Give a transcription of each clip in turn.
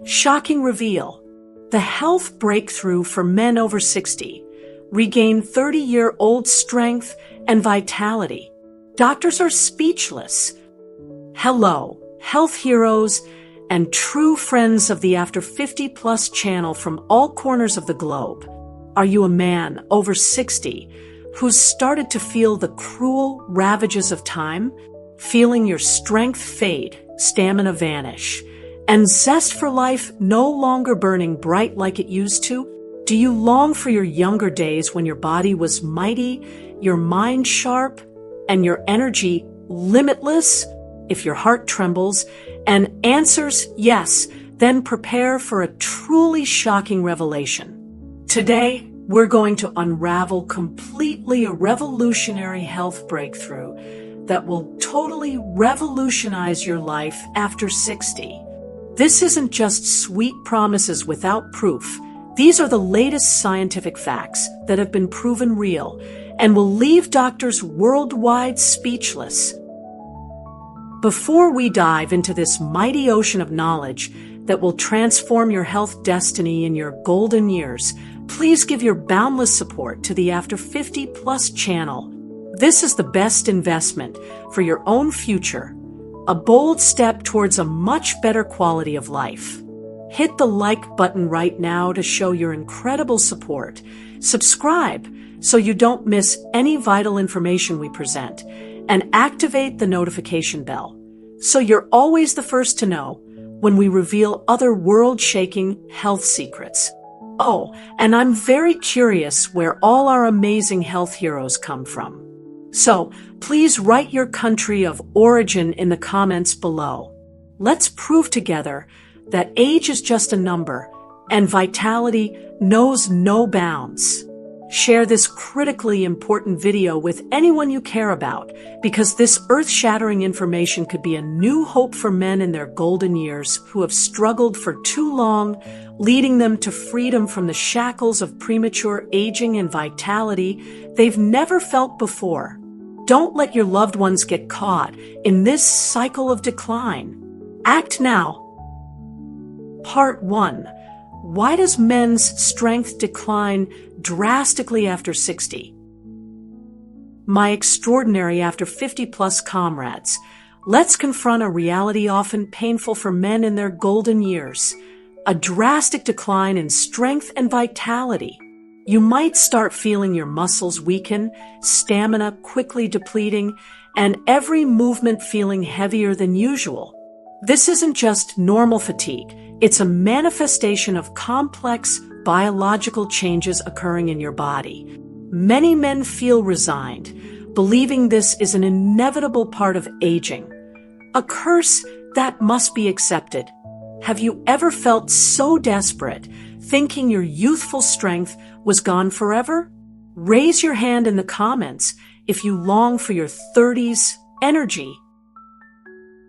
Shocking reveal. The health breakthrough for men over 60. Regain 30-year-old strength and vitality. Doctors are speechless. Hello, health heroes and true friends of the After 50 Plus channel from all corners of the globe. Are you a man over 60 who's started to feel the cruel ravages of time? Feeling your strength fade, stamina vanish, and zest for life no longer burning bright like it used to? Do you long for your younger days when your body was mighty, your mind sharp, and your energy limitless? If your heart trembles and answers yes, then prepare for a truly shocking revelation. Today, we're going to unravel completely a revolutionary health breakthrough that will totally revolutionize your life after 60. This isn't just sweet promises without proof. These are the latest scientific facts that have been proven real and will leave doctors worldwide speechless. Before we dive into this mighty ocean of knowledge that will transform your health destiny in your golden years, please give your boundless support to the After 50 Plus channel. This is the best investment for your own future, a bold step towards a much better quality of life. Hit the like button right now to show your incredible support. Subscribe so you don't miss any vital information we present, and activate the notification bell so you're always the first to know when we reveal other world-shaking health secrets. Oh, and I'm very curious where all our amazing health heroes come from. So, please write your country of origin in the comments below. Let's prove together that age is just a number and vitality knows no bounds. Share this critically important video with anyone you care about, because this earth-shattering information could be a new hope for men in their golden years who have struggled for too long, leading them to freedom from the shackles of premature aging and vitality they've never felt before. Don't let your loved ones get caught in this cycle of decline. Act now. Part 1. Why does men's strength decline drastically after 60? My extraordinary After 50 Plus comrades, let's confront a reality often painful for men in their golden years: a drastic decline in strength and vitality. You might start feeling your muscles weaken, stamina quickly depleting, and every movement feeling heavier than usual. This isn't just normal fatigue. It's a manifestation of complex biological changes occurring in your body. Many men feel resigned, believing this is an inevitable part of aging, a curse that must be accepted. Have you ever felt so desperate, thinking your youthful strength was gone forever? Raise your hand in the comments if you long for your 30s energy.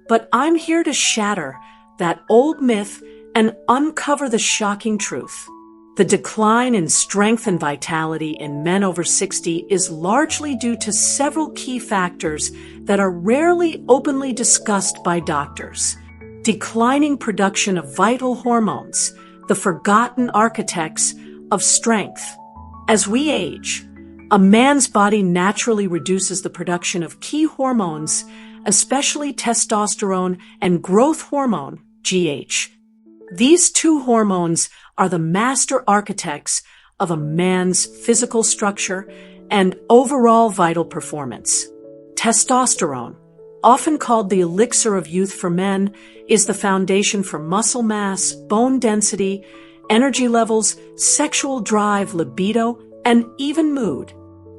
But I'm here to shatter that old myth and uncover the shocking truth. The decline in strength and vitality in men over 60 is largely due to several key factors that are rarely openly discussed by doctors. Declining production of vital hormones, the forgotten architects of strength. As we age, a man's body naturally reduces the production of key hormones, especially testosterone and growth hormone, GH. These two hormones are the master architects of a man's physical structure and overall vital performance. Testosterone, often called the elixir of youth for men, is the foundation for muscle mass, bone density, energy levels, sexual drive, libido, and even mood.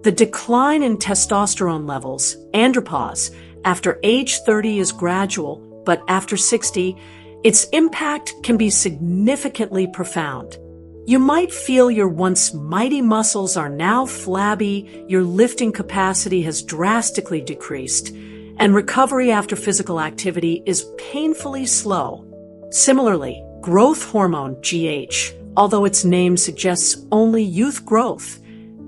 The decline in testosterone levels, andropause, after age 30 is gradual, but after 60, its impact can be significantly profound. You might feel your once mighty muscles are now flabby, your lifting capacity has drastically decreased, and recovery after physical activity is painfully slow. Similarly, growth hormone, GH, although its name suggests only youth growth,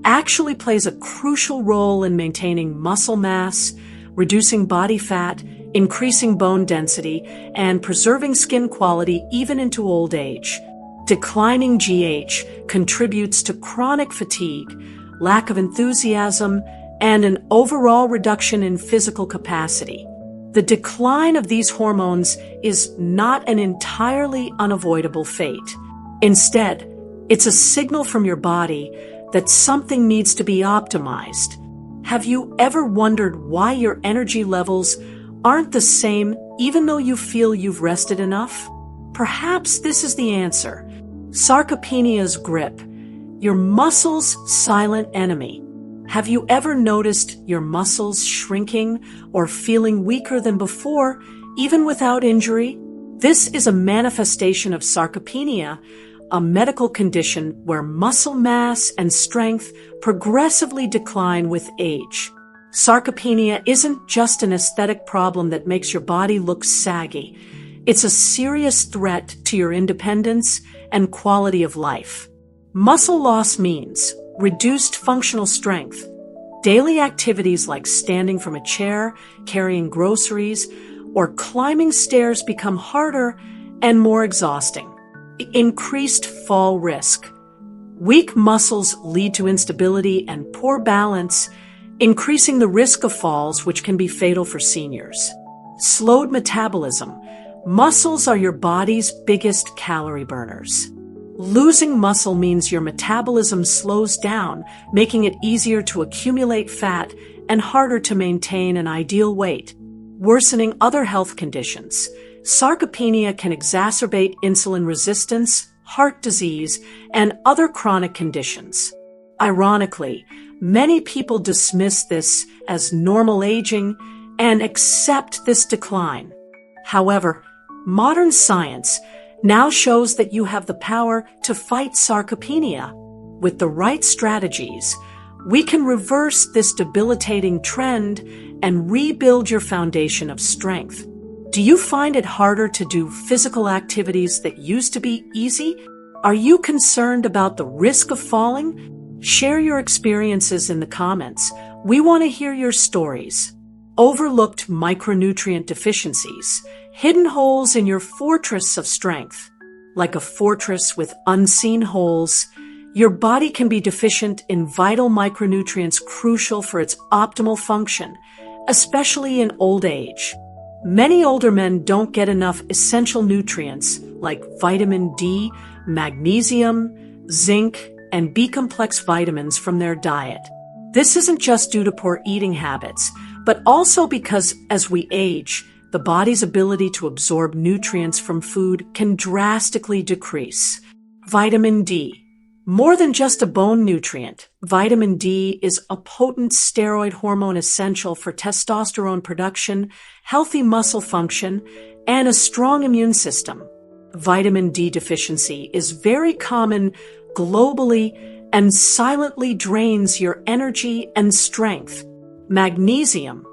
actually plays a crucial role in maintaining muscle mass, reducing body fat, increasing bone density and preserving skin quality even into old age. Declining GH contributes to chronic fatigue, lack of enthusiasm, and an overall reduction in physical capacity. The decline of these hormones is not an entirely unavoidable fate. Instead, it's a signal from your body that something needs to be optimized. Have you ever wondered why your energy levels aren't the same even though you feel you've rested enough? Perhaps this is the answer. Sarcopenia's grip, your muscles' silent enemy. Have you ever noticed your muscles shrinking or feeling weaker than before, even without injury? This is a manifestation of sarcopenia, a medical condition where muscle mass and strength progressively decline with age. Sarcopenia isn't just an aesthetic problem that makes your body look saggy. It's a serious threat to your independence and quality of life. Muscle loss means reduced functional strength. Daily activities like standing from a chair, carrying groceries, or climbing stairs become harder and more exhausting. Increased fall risk. Weak muscles lead to instability and poor balance, increasing the risk of falls, which can be fatal for seniors. Slowed metabolism. Muscles are your body's biggest calorie burners. Losing muscle means your metabolism slows down, making it easier to accumulate fat and harder to maintain an ideal weight. Worsening other health conditions. Sarcopenia can exacerbate insulin resistance, heart disease, and other chronic conditions. Ironically, many people dismiss this as normal aging and accept this decline. However, modern science now shows that you have the power to fight sarcopenia. With the right strategies, we can reverse this debilitating trend and rebuild your foundation of strength. Do you find it harder to do physical activities that used to be easy? Are you concerned about the risk of falling? Share your experiences in the comments. We want to hear your stories. Overlooked micronutrient deficiencies, hidden holes in your fortress of strength. Like a fortress with unseen holes, your body can be deficient in vital micronutrients crucial for its optimal function, especially in old age. Many older men don't get enough essential nutrients like vitamin D, magnesium, zinc, and B-complex vitamins from their diet. This isn't just due to poor eating habits, but also because as we age, the body's ability to absorb nutrients from food can drastically decrease. Vitamin D. More than just a bone nutrient, vitamin D is a potent steroid hormone essential for testosterone production, healthy muscle function, and a strong immune system. Vitamin D deficiency is very common globally and silently drains your energy and strength. Magnesium.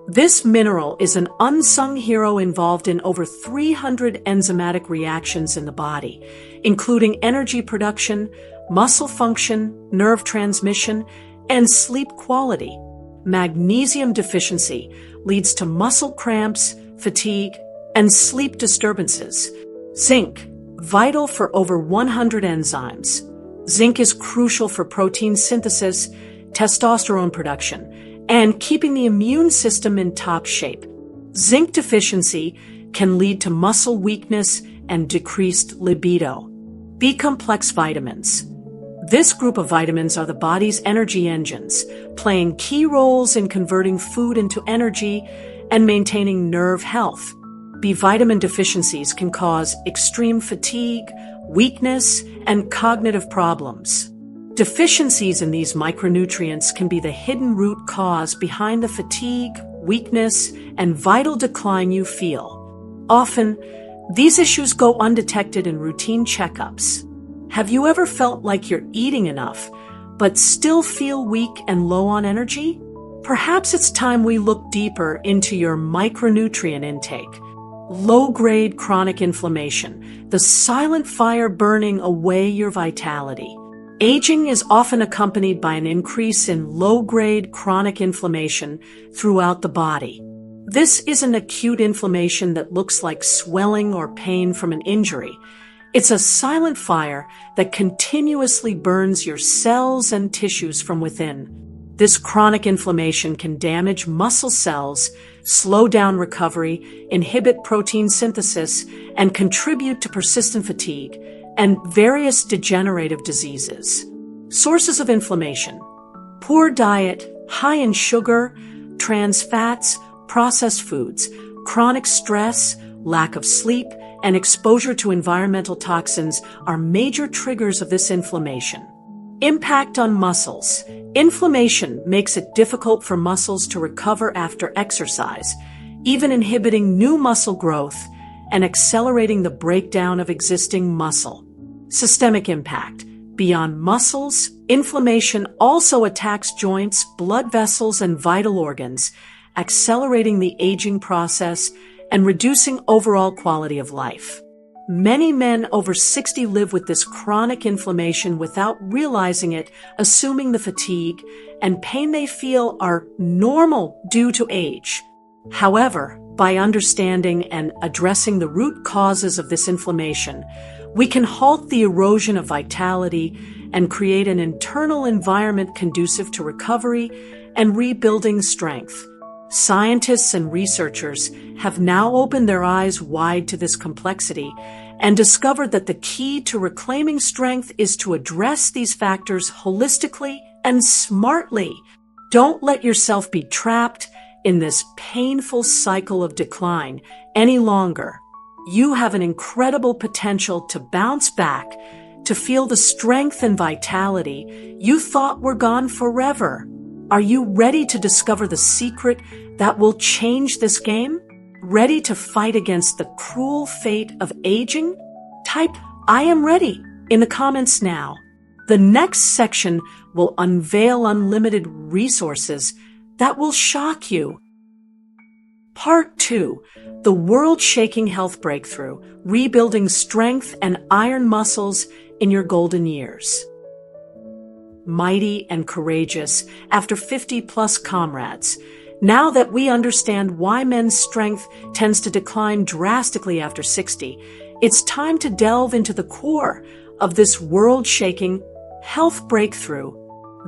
This mineral is an unsung hero involved in over 300 enzymatic reactions in the body, including energy production, muscle function, nerve transmission, and sleep quality. Magnesium deficiency leads to muscle cramps, fatigue, and sleep disturbances. Zinc, vital for over 100 enzymes. Zinc is crucial for protein synthesis, testosterone production, and keeping the immune system in top shape. Zinc deficiency can lead to muscle weakness and decreased libido. B-complex vitamins. This group of vitamins are the body's energy engines, playing key roles in converting food into energy and maintaining nerve health. B vitamin deficiencies can cause extreme fatigue, weakness, and cognitive problems. Deficiencies in these micronutrients can be the hidden root cause behind the fatigue, weakness, and vital decline you feel. Often, these issues go undetected in routine checkups. Have you ever felt like you're eating enough, but still feel weak and low on energy? Perhaps it's time we look deeper into your micronutrient intake. Low-grade chronic inflammation, the silent fire burning away your vitality. Aging is often accompanied by an increase in low-grade chronic inflammation throughout the body. This isn't acute inflammation that looks like swelling or pain from an injury. It's a silent fire that continuously burns your cells and tissues from within. This chronic inflammation can damage muscle cells, slow down recovery, inhibit protein synthesis, and contribute to persistent fatigue and various degenerative diseases. Sources of inflammation: poor diet, high in sugar, trans fats, processed foods, chronic stress, lack of sleep, and exposure to environmental toxins are major triggers of this inflammation. Impact on muscles. Inflammation makes it difficult for muscles to recover after exercise, even inhibiting new muscle growth and accelerating the breakdown of existing muscle. Systemic impact. Beyond muscles, inflammation also attacks joints, blood vessels, and vital organs, accelerating the aging process and reducing overall quality of life. Many men over 60 live with this chronic inflammation without realizing it, assuming the fatigue and pain they feel are normal due to age. However, by understanding and addressing the root causes of this inflammation, we can halt the erosion of vitality and create an internal environment conducive to recovery and rebuilding strength. Scientists and researchers have now opened their eyes wide to this complexity and discovered that the key to reclaiming strength is to address these factors holistically and smartly. Don't let yourself be trapped in this painful cycle of decline any longer. You have an incredible potential to bounce back, to feel the strength and vitality you thought were gone forever. Are you ready to discover the secret that will change this game? Ready to fight against the cruel fate of aging? Type "I am ready" in the comments now. The next section will unveil unlimited resources that will shock you. Part 2. The world-shaking health breakthrough, rebuilding strength and iron muscles in your golden years. Mighty and courageous, after 50-plus comrades. Now that we understand why men's strength tends to decline drastically after 60, it's time to delve into the core of this world-shaking health breakthrough.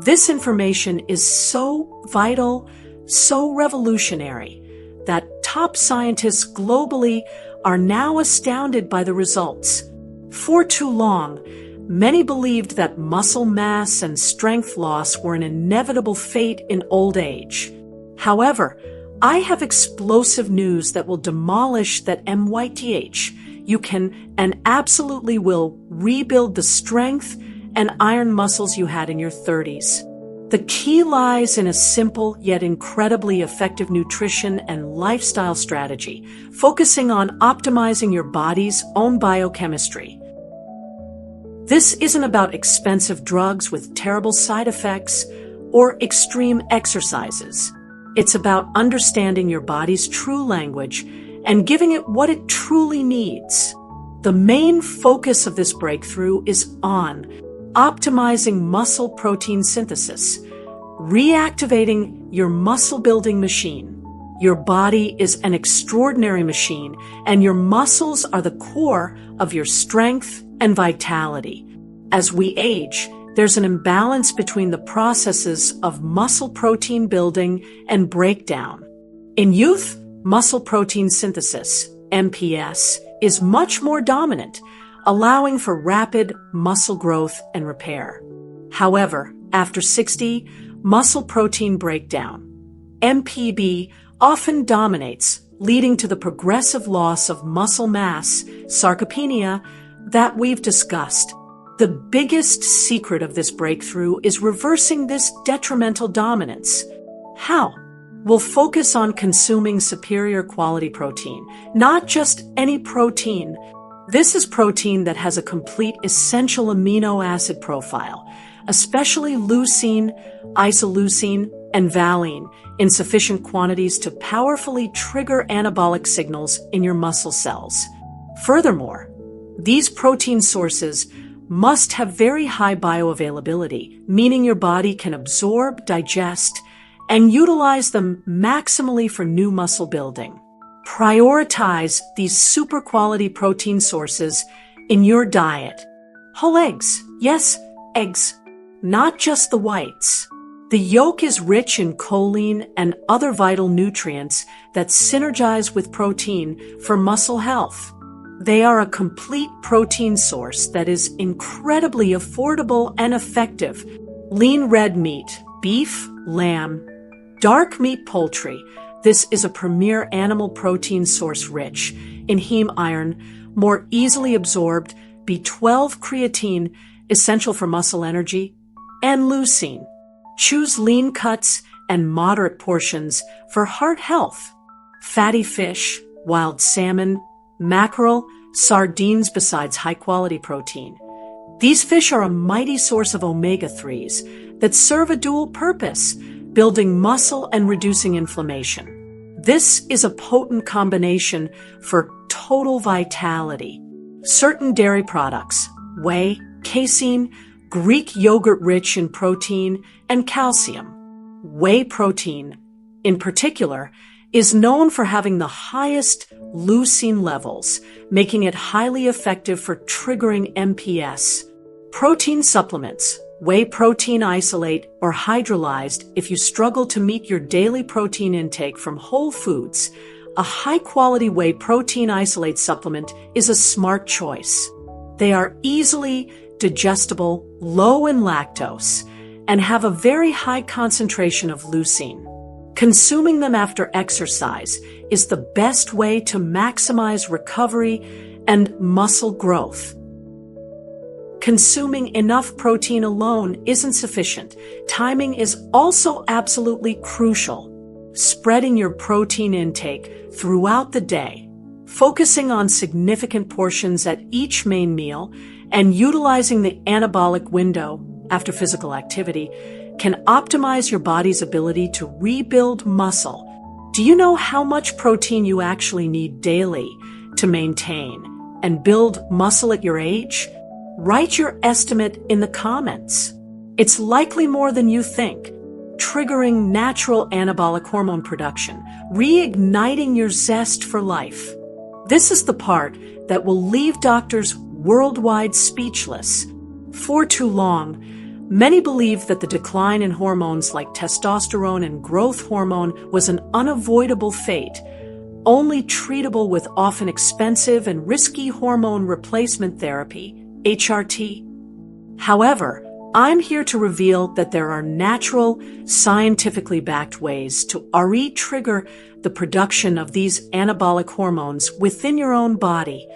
This information is so vital, so revolutionary, that top scientists globally are now astounded by the results. For too long, many believed that muscle mass and strength loss were an inevitable fate in old age. However, I have explosive news that will demolish that myth. You can and absolutely will rebuild the strength and iron muscles you had in your 30s. The key lies in a simple yet incredibly effective nutrition and lifestyle strategy, focusing on optimizing your body's own biochemistry. This isn't about expensive drugs with terrible side effects or extreme exercises. It's about understanding your body's true language and giving it what it truly needs. The main focus of this breakthrough is on optimizing muscle protein synthesis, reactivating your muscle-building machine. Your body is an extraordinary machine, and your muscles are the core of your strength and vitality. As we age, there's an imbalance between the processes of muscle protein building and breakdown. In youth, muscle protein synthesis, MPS, is much more dominant, allowing for rapid muscle growth and repair. However, after 60, muscle protein breakdown, MPB, often dominates, leading to the progressive loss of muscle mass, sarcopenia, that we've discussed. The biggest secret of this breakthrough is reversing this detrimental dominance. How? We'll focus on consuming superior quality protein, not just any protein. This is protein that has a complete essential amino acid profile, especially leucine, isoleucine, and valine, in sufficient quantities to powerfully trigger anabolic signals in your muscle cells. Furthermore, these protein sources must have very high bioavailability, meaning your body can absorb, digest, and utilize them maximally for new muscle building. Prioritize these super quality protein sources in your diet. Whole eggs. Yes, eggs. Not just the whites. The yolk is rich in choline and other vital nutrients that synergize with protein for muscle health. They are a complete protein source that is incredibly affordable and effective. Lean red meat, beef, lamb, dark meat poultry. This is a premier animal protein source rich in heme iron, more easily absorbed, B12 creatine, essential for muscle energy, and leucine. Choose lean cuts and moderate portions for heart health. Fatty fish, wild salmon, mackerel, sardines besides high-quality protein. These fish are a mighty source of omega-3s that serve a dual purpose, building muscle and reducing inflammation. This is a potent combination for total vitality. Certain dairy products, whey, casein, Greek yogurt rich in protein and calcium. Whey protein, in particular, is known for having the highest leucine levels, making it highly effective for triggering MPS. Protein supplements, whey protein isolate or hydrolyzed. If you struggle to meet your daily protein intake from whole foods, a high-quality whey protein isolate supplement is a smart choice. They are easily digestible, low in lactose, and have a very high concentration of leucine. Consuming them after exercise is the best way to maximize recovery and muscle growth. Consuming enough protein alone isn't sufficient. Timing is also absolutely crucial. Spreading your protein intake throughout the day, focusing on significant portions at each main meal, and utilizing the anabolic window after physical activity can optimize your body's ability to rebuild muscle. Do you know how much protein you actually need daily to maintain and build muscle at your age? Write your estimate in the comments. It's likely more than you think, triggering natural anabolic hormone production, reigniting your zest for life. This is the part that will leave doctors worldwide speechless. For too long, many believe that the decline in hormones like testosterone and growth hormone was an unavoidable fate, only treatable with often expensive and risky hormone replacement therapy, HRT. However, I'm here to reveal that there are natural, scientifically backed ways to re-trigger the production of these anabolic hormones within your own body.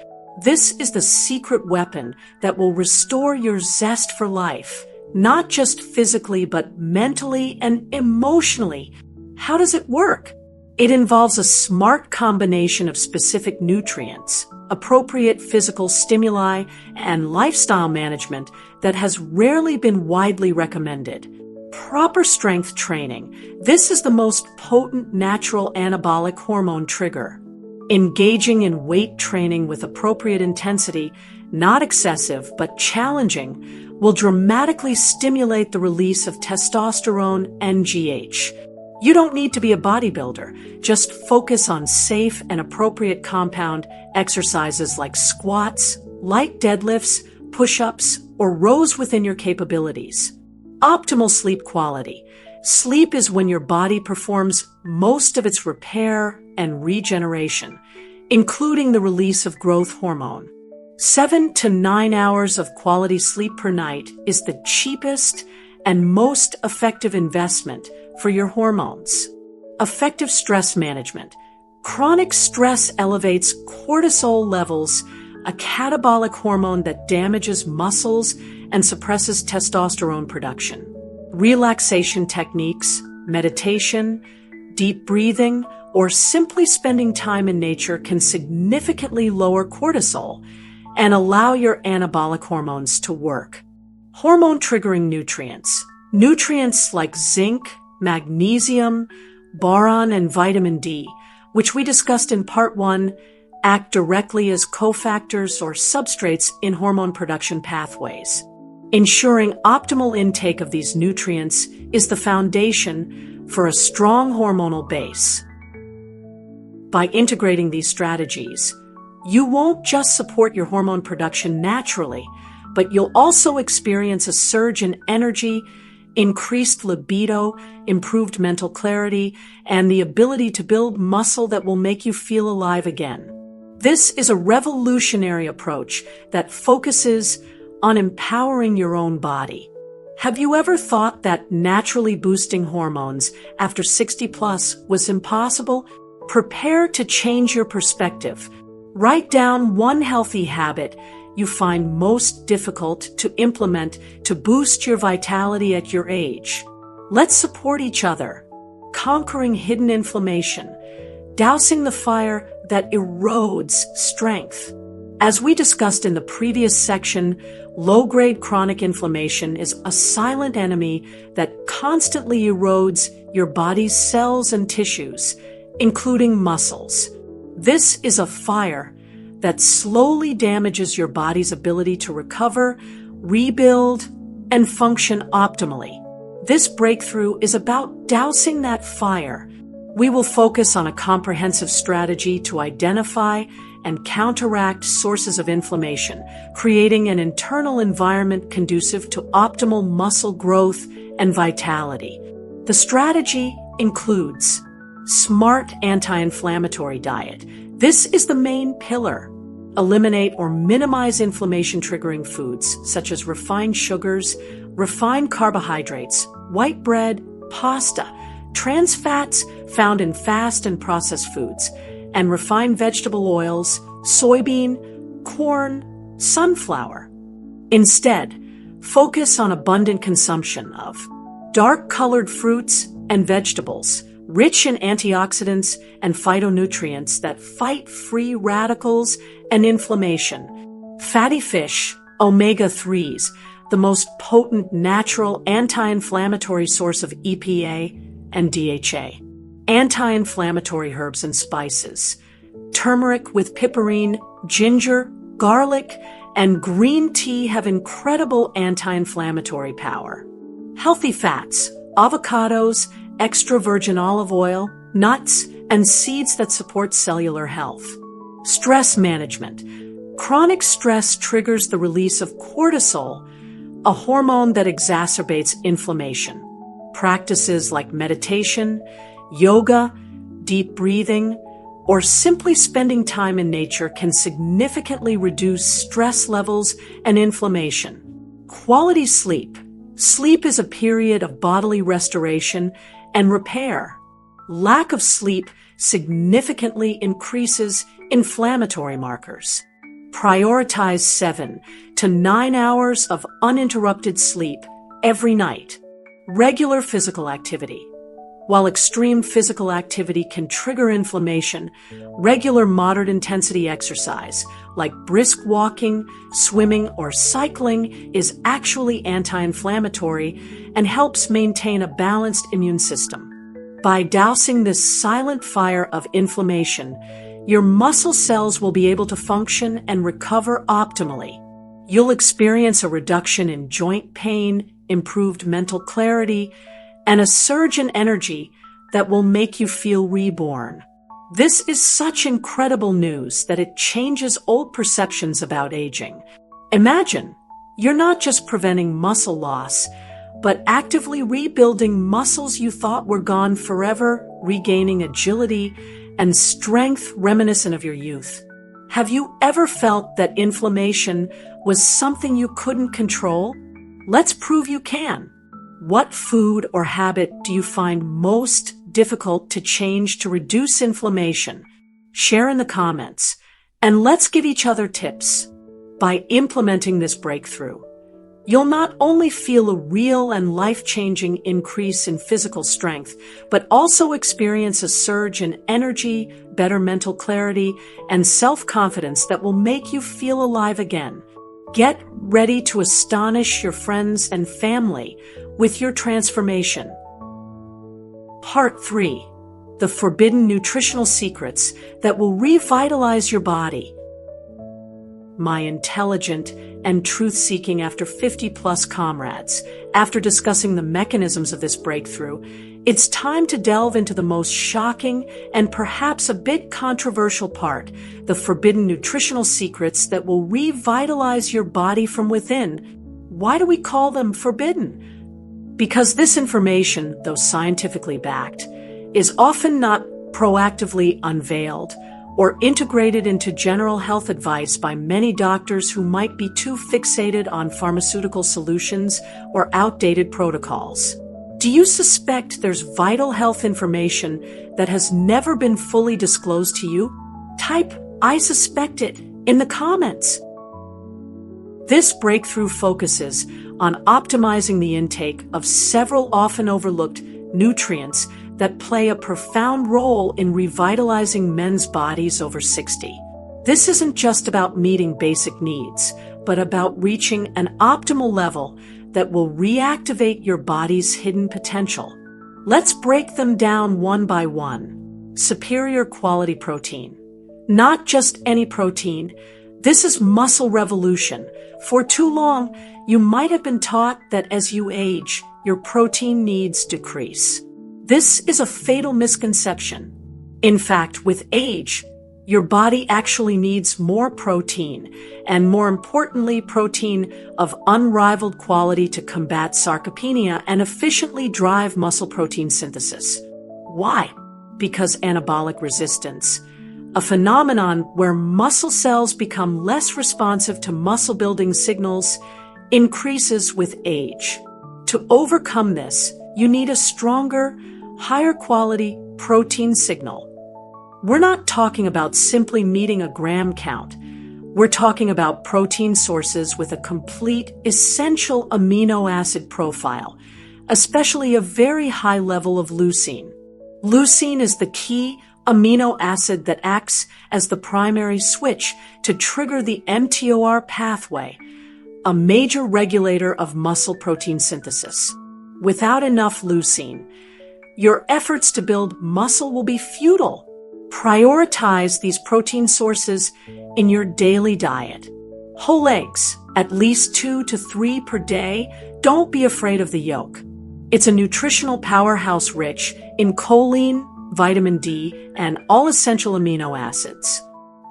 This is the secret weapon that will restore your zest for life, not just physically, but mentally and emotionally. How does it work? It involves a smart combination of specific nutrients, appropriate physical stimuli, and lifestyle management that has rarely been widely recommended. Proper strength training. This is the most potent natural anabolic hormone trigger. Engaging in weight training with appropriate intensity, not excessive but challenging, will dramatically stimulate the release of testosterone and GH. You don't need to be a bodybuilder. Just focus on safe and appropriate compound exercises like squats, light deadlifts, push-ups, or rows within your capabilities. Optimal sleep quality. Sleep is when your body performs most of its repair and regeneration, including the release of growth hormone. 7 to 9 hours of quality sleep per night is the cheapest and most effective investment for your hormones. Effective stress management. Chronic stress elevates cortisol levels, a catabolic hormone that damages muscles and suppresses testosterone production. Relaxation techniques, meditation, deep breathing, or simply spending time in nature can significantly lower cortisol and allow your anabolic hormones to work. Hormone-triggering nutrients. Nutrients like zinc, magnesium, boron, and vitamin D, which we discussed in Part 1, act directly as cofactors or substrates in hormone production pathways. Ensuring optimal intake of these nutrients is the foundation for a strong hormonal base. By integrating these strategies, you won't just support your hormone production naturally, but you'll also experience a surge in energy, increased libido, improved mental clarity, and the ability to build muscle that will make you feel alive again. This is a revolutionary approach that focuses on empowering your own body. Have you ever thought that naturally boosting hormones after 60 plus was impossible? Prepare to change your perspective. Write down one healthy habit you find most difficult to implement to boost your vitality at your age. Let's support each other, conquering hidden inflammation, dousing the fire that erodes strength. As we discussed in the previous section, low-grade chronic inflammation is a silent enemy that constantly erodes your body's cells and tissues, including muscles. This is a fire that slowly damages your body's ability to recover, rebuild, and function optimally. This breakthrough is about dousing that fire. We will focus on a comprehensive strategy to identify and counteract sources of inflammation, creating an internal environment conducive to optimal muscle growth and vitality. The strategy includes smart anti-inflammatory diet. This is the main pillar. Eliminate or minimize inflammation-triggering foods such as refined sugars, refined carbohydrates, white bread, pasta, trans fats found in fast and processed foods, and refined vegetable oils, soybean, corn, sunflower. Instead, focus on abundant consumption of dark-colored fruits and vegetables, rich in antioxidants and phytonutrients that fight free radicals and inflammation. Fatty fish, omega-3s, the most potent natural anti-inflammatory source of EPA and DHA. Anti-inflammatory herbs and spices. Turmeric with piperine, ginger, garlic, and green tea have incredible anti-inflammatory power. Healthy fats, avocados, extra virgin olive oil, nuts, and seeds that support cellular health. Stress management. Chronic stress triggers the release of cortisol, a hormone that exacerbates inflammation. Practices like meditation, yoga, deep breathing, or simply spending time in nature can significantly reduce stress levels and inflammation. Quality sleep. Sleep is a period of bodily restoration and repair. Lack of sleep significantly increases inflammatory markers. Prioritize 7 to 9 hours of uninterrupted sleep every night. Regular physical activity. While extreme physical activity can trigger inflammation, regular moderate-intensity exercise, like brisk walking, swimming, or cycling, is actually anti-inflammatory and helps maintain a balanced immune system. By dousing this silent fire of inflammation, your muscle cells will be able to function and recover optimally. You'll experience a reduction in joint pain, improved mental clarity, and a surge in energy that will make you feel reborn. This is such incredible news that it changes old perceptions about aging. Imagine, you're not just preventing muscle loss, but actively rebuilding muscles you thought were gone forever, regaining agility and strength reminiscent of your youth. Have you ever felt that inflammation was something you couldn't control? Let's prove you can. What food or habit do you find most difficult to change to reduce inflammation? Share in the comments, and let's give each other tips. By implementing this breakthrough, you'll not only feel a real and life-changing increase in physical strength, but also experience a surge in energy, better mental clarity, and self-confidence that will make you feel alive again. Get ready to astonish your friends and family with your transformation. Part 3. The forbidden nutritional secrets that will revitalize your body. my intelligent and truth-seeking after 50-plus comrades, after discussing the mechanisms of this breakthrough, it's time to delve into the most shocking and perhaps a bit controversial part, the forbidden nutritional secrets that will revitalize your body from within. Why do we call them forbidden? Because this information, though scientifically backed, is often not proactively unveiled or integrated into general health advice by many doctors who might be too fixated on pharmaceutical solutions or outdated protocols. Do you suspect there's vital health information that has never been fully disclosed to you? Type "I suspect it" in the comments. This breakthrough focuses on optimizing the intake of several often overlooked nutrients that play a profound role in revitalizing men's bodies over 60. This isn't just about meeting basic needs, but about reaching an optimal level that will reactivate your body's hidden potential. Let's break them down one by one. Superior quality protein. Not just any protein. This is muscle revolution. For too long, you might have been taught that as you age, your protein needs decrease. This is a fatal misconception. In fact, with age, your body actually needs more protein, and more importantly, protein of unrivaled quality to combat sarcopenia and efficiently drive muscle protein synthesis. Why? Because anabolic resistance, a phenomenon where muscle cells become less responsive to muscle-building signals, increases with age. To overcome this, you need a stronger, higher quality protein signal. We're not talking about simply meeting a gram count. We're talking about protein sources with a complete, essential amino acid profile, especially a very high level of leucine. Leucine is the key amino acid that acts as the primary switch to trigger the mTOR pathway, a major regulator of muscle protein synthesis. Without enough leucine, your efforts to build muscle will be futile. Prioritize these protein sources in your daily diet. Whole eggs, at least 2 to 3 per day. Don't be afraid of the yolk. It's a nutritional powerhouse rich in choline, vitamin D, and all essential amino acids.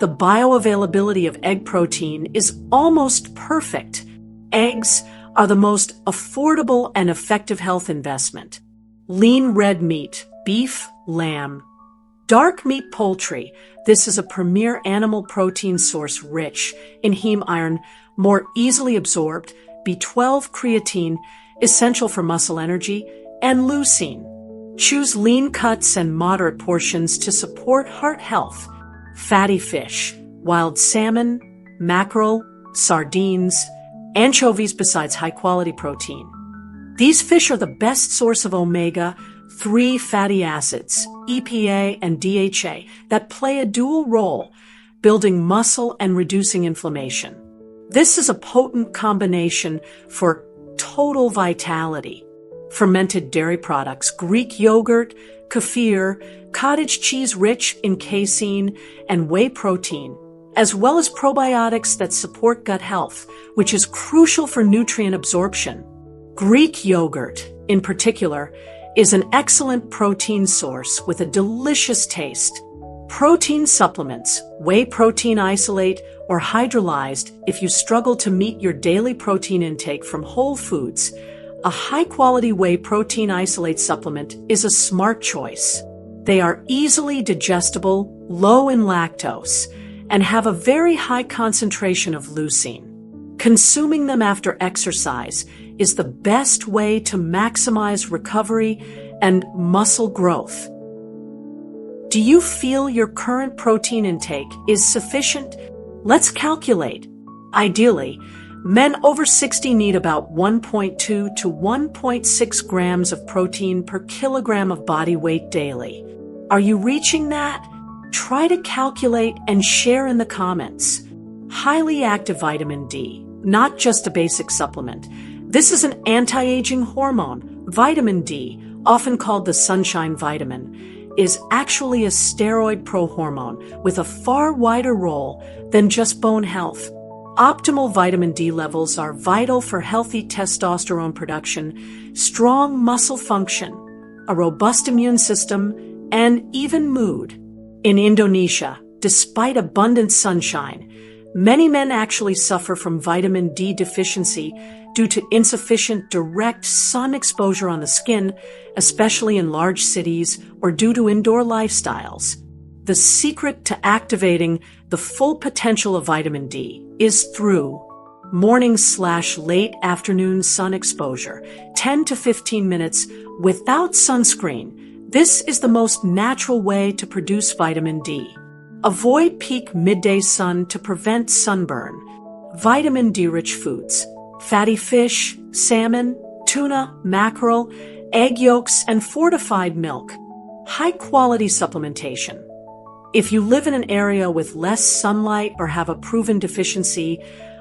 The bioavailability of egg protein is almost perfect. Eggs are the most affordable and effective health investment. Lean red meat, beef, lamb. Dark meat poultry. This is a premier animal protein source rich in heme iron, more easily absorbed, B12, creatine, essential for muscle energy, and leucine. Choose lean cuts and moderate portions to support heart health. Fatty fish, wild salmon, mackerel, sardines, anchovies besides high-quality protein. These fish are the best source of omega-3 fatty acids, EPA and DHA, that play a dual role, building muscle and reducing inflammation. This is a potent combination for total vitality. Fermented dairy products, Greek yogurt, kefir, cottage cheese rich in casein and whey protein, as well as probiotics that support gut health, which is crucial for nutrient absorption. Greek yogurt, in particular, is an excellent protein source with a delicious taste. Protein supplements, whey protein isolate or hydrolyzed. If you struggle to meet your daily protein intake from whole foods, a high-quality whey protein isolate supplement is a smart choice. They are easily digestible, low in lactose, and have a very high concentration of leucine. Consuming them after exercise is the best way to maximize recovery and muscle growth. Do you feel your current protein intake is sufficient? Let's calculate. Ideally, men over 60 need about 1.2 to 1.6 grams of protein per kilogram of body weight daily. Are you reaching that? Try to calculate and share in the comments. Highly active vitamin D, not just a basic supplement. This is an anti-aging hormone. Vitamin D, often called the sunshine vitamin, is actually a steroid prohormone with a far wider role than just bone health. Optimal vitamin D levels are vital for healthy testosterone production, strong muscle function, a robust immune system, and even mood. In Indonesia, despite abundant sunshine, many men actually suffer from vitamin D deficiency due to insufficient direct sun exposure on the skin, especially in large cities or due to indoor lifestyles. The secret to activating the full potential of vitamin D is through morning/late afternoon sun exposure, 10 to 15 minutes without sunscreen. This is the most natural way to produce vitamin D. Avoid peak midday sun to prevent sunburn. Vitamin D-rich foods: fatty fish, salmon, tuna, mackerel, egg yolks, and fortified milk. High-quality supplementation. If you live in an area with less sunlight or have a proven deficiency,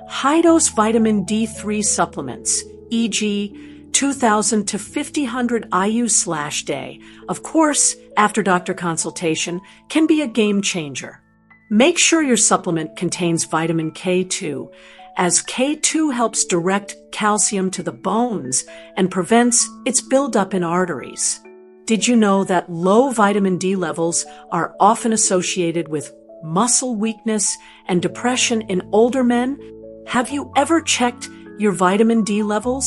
high-dose vitamin D3 supplements, e.g., 2,000 to 5,000 IU/day, of course, after doctor consultation, can be a game changer. Make sure your supplement contains vitamin K2, as K2 helps direct calcium to the bones and prevents its buildup in arteries. Did you know that low vitamin D levels are often associated with muscle weakness and depression in older men? Have you ever checked your vitamin D levels?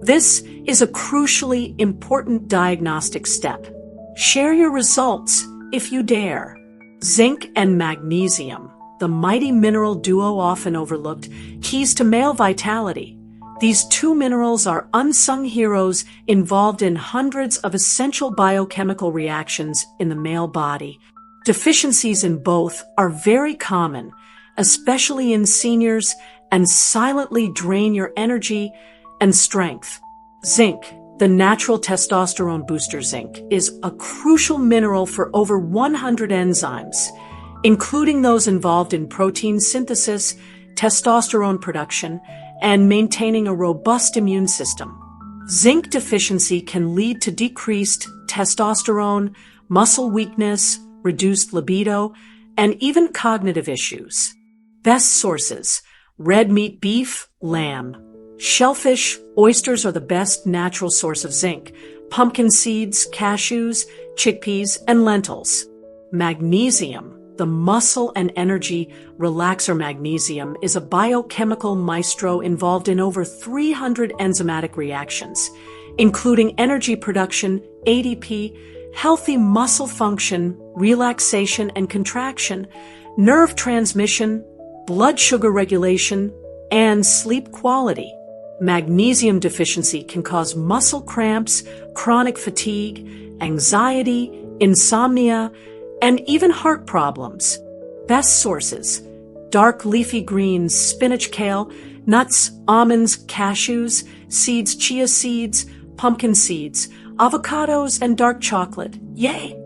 This is a crucially important diagnostic step. Share your results if you dare. Zinc and magnesium, the mighty mineral duo often overlooked, keys to male vitality. These two minerals are unsung heroes involved in hundreds of essential biochemical reactions in the male body. Deficiencies in both are very common, especially in seniors, and silently drain your energy and strength. Zinc, the natural testosterone booster zinc, is a crucial mineral for over 100 enzymes, including those involved in protein synthesis, testosterone production, and maintaining a robust immune system. Zinc deficiency can lead to decreased testosterone, muscle weakness, reduced libido, and even cognitive issues. Best sources: red meat beef, lamb. Shellfish, oysters are the best natural source of zinc. Pumpkin seeds, cashews, chickpeas, and lentils. Magnesium, the muscle and energy relaxer. Magnesium is a biochemical maestro involved in over 300 enzymatic reactions, including energy production, ADP, healthy muscle function, relaxation and contraction, nerve transmission, blood sugar regulation, and sleep quality. Magnesium deficiency can cause muscle cramps, chronic fatigue, anxiety, insomnia, and even heart problems. Best sources: dark leafy greens, spinach, kale, nuts, almonds, cashews, seeds, chia seeds, pumpkin seeds, avocados, and dark chocolate. Yay!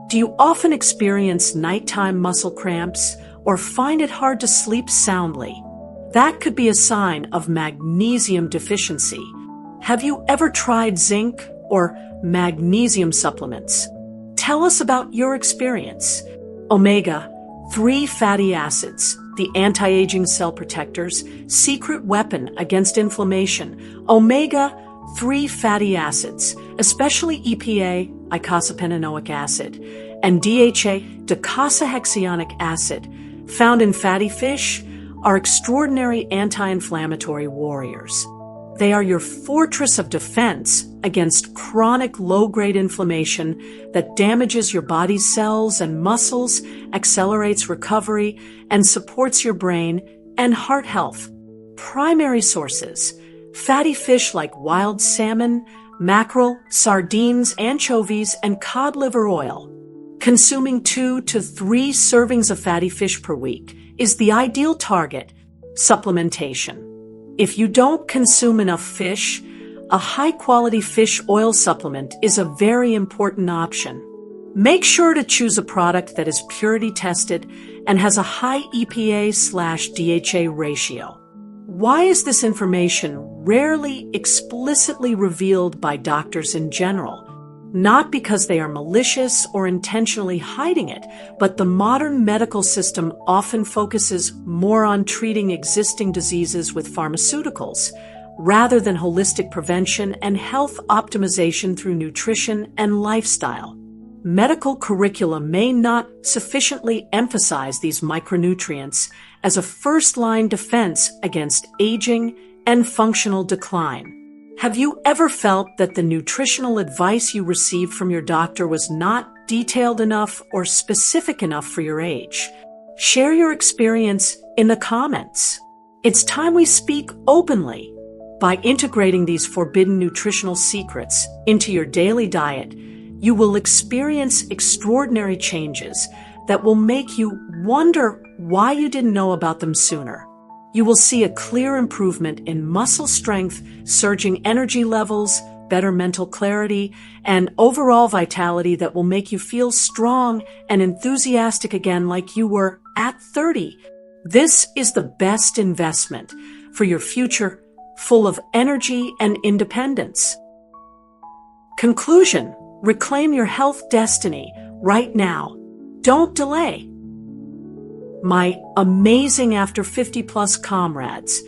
Do you often experience nighttime muscle cramps or find it hard to sleep soundly? That could be a sign of magnesium deficiency. Have you ever tried zinc or magnesium supplements? Tell us about your experience. Omega-3 fatty acids, the anti-aging cell protector's secret weapon against inflammation. Omega-3 fatty acids, especially EPA, eicosapentaenoic acid, and DHA, docosahexaenoic acid, found in fatty fish, are extraordinary anti-inflammatory warriors. They are your fortress of defense against chronic low-grade inflammation that damages your body's cells and muscles, accelerates recovery, and supports your brain and heart health. Primary sources: fatty fish like wild salmon, mackerel, sardines, anchovies, and cod liver oil. Consuming 2 to 3 servings of fatty fish per week is the ideal target. Supplementation: if you don't consume enough fish, a high-quality fish oil supplement is a very important option. Make sure to choose a product that is purity tested and has a high EPA/DHA ratio. Why is this information rarely explicitly revealed by doctors in general? not because they are malicious or intentionally hiding it, but the modern medical system often focuses more on treating existing diseases with pharmaceuticals, rather than holistic prevention and health optimization through nutrition and lifestyle. Medical curricula may not sufficiently emphasize these micronutrients as a first-line defense against aging and functional decline. Have you ever felt that the nutritional advice you received from your doctor was not detailed enough or specific enough for your age? Share your experience in the comments. It's time we speak openly. By integrating these forbidden nutritional secrets into your daily diet, you will experience extraordinary changes that will make you wonder why you didn't know about them sooner. You will see a clear improvement in muscle strength, surging energy levels, better mental clarity, and overall vitality that will make you feel strong and enthusiastic again like you were at 30. This is the best investment for your future, full of energy and independence. Conclusion: reclaim your health destiny right now. Don't delay. My amazing after 50-plus comrades,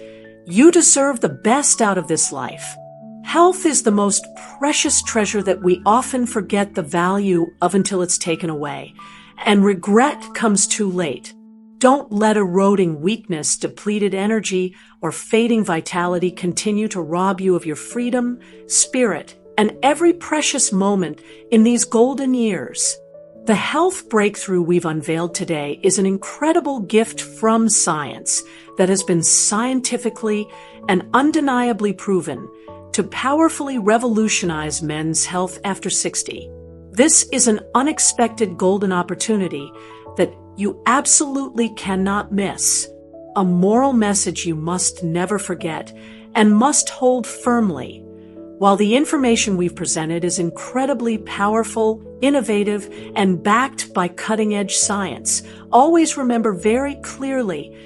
you deserve the best out of this life. Health is the most precious treasure that we often forget the value of until it's taken away, and regret comes too late. Don't let eroding weakness, depleted energy, or fading vitality continue to rob you of your freedom, spirit, and every precious moment in these golden years. The health breakthrough we've unveiled today is an incredible gift from science that has been scientifically and undeniably proven to powerfully revolutionize men's health after 60. This is an unexpected golden opportunity that you absolutely cannot miss. A moral message you must never forget and must hold firmly. While the information we've presented is incredibly powerful, innovative, and backed by cutting-edge science, always remember very clearly,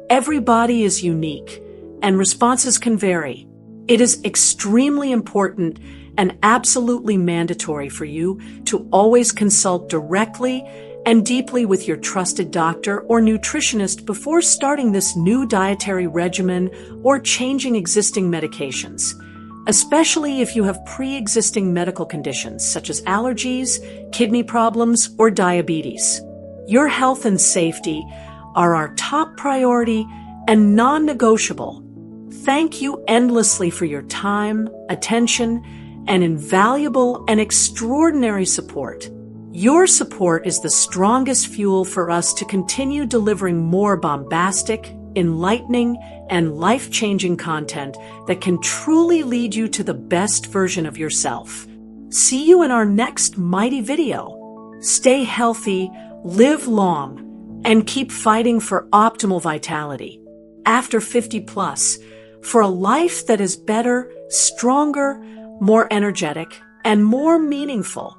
every body is unique, and responses can vary. It is extremely important and absolutely mandatory for you to always consult directly and deeply with your trusted doctor or nutritionist before starting this new dietary regimen or changing existing medications, especially if you have pre-existing medical conditions such as allergies, kidney problems, or diabetes. Your health and safety are our top priority and non-negotiable. Thank you endlessly for your time, attention, and invaluable and extraordinary support. Your support is the strongest fuel for us to continue delivering more bombastic, enlightening, and life-changing content that can truly lead you to the best version of yourself. See you in our next mighty video. Stay healthy, live long, and keep fighting for optimal vitality. After 50 plus, for a life that is better, stronger, more energetic, and more meaningful.